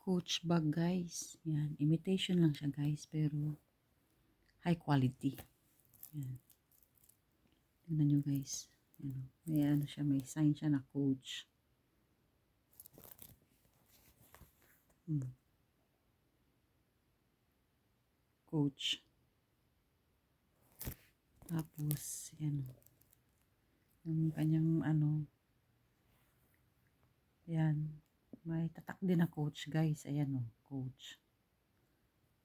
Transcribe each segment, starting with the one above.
Coach bag guys. Yan. Imitation lang siya guys. Pero high quality. Yan. Tingnan nyo guys. Yan. May ano siya. May sign siya na Coach. Coach. Tapos yan. Yung kanyang ano. Yan. May tatak din na Coach guys. Ayan o. Coach.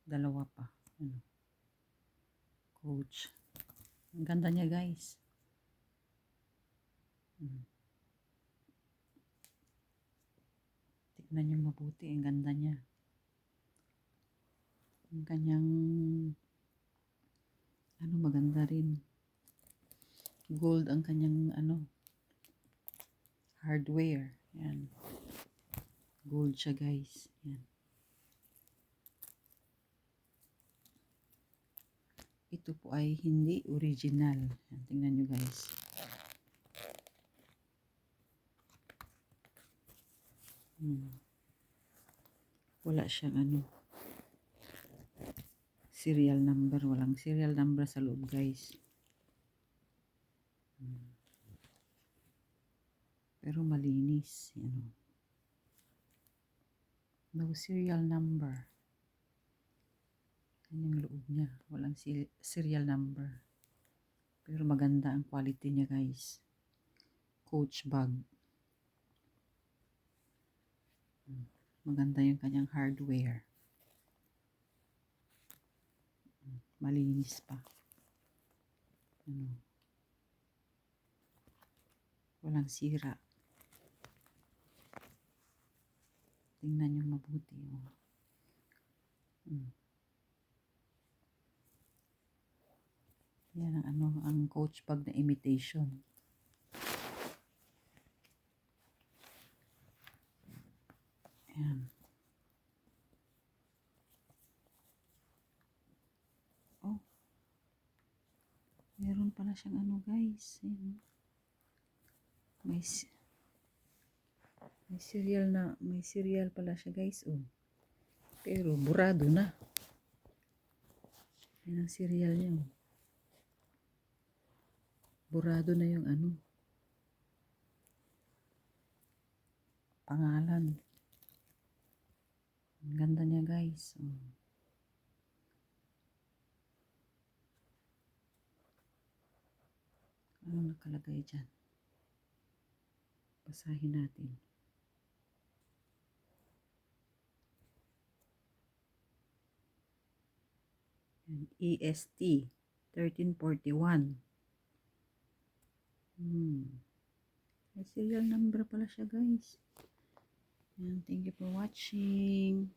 Dalawa pa. Ano. Coach. Ang ganda niya guys. Tignan niyo mabuti. Ang ganda niya. Ang kanyang ano maganda rin. Gold ang kanyang ano hardware. Yan. Gold siya guys. Yan. Ito po ay hindi original. Yan. Tingnan nyo guys. Wala siyang ano serial number. Walang serial number sa loob guys. Pero malinis. Yan. No serial number. Yan yung loob niya. Walang serial number. Pero maganda ang quality niya guys. Coach bag. Maganda yung kanyang hardware. Malinis pa. Ano. Walang sira. Tingnan nyo mabuti. Oh. Yan ang ano, ang Coach bag na imitation. Yan. Oh. Meron pala siyang ano guys. Ayan. May serial pala siya guys. Oh. Pero burado na. Yan ang serial niya. Oh. Burado na yung ano. Pangalan. Ang ganda niya guys. Oh. Ano nakalagay dyan? Basahin natin. EST 1341. May serial number pala siya guys. Thank you for watching.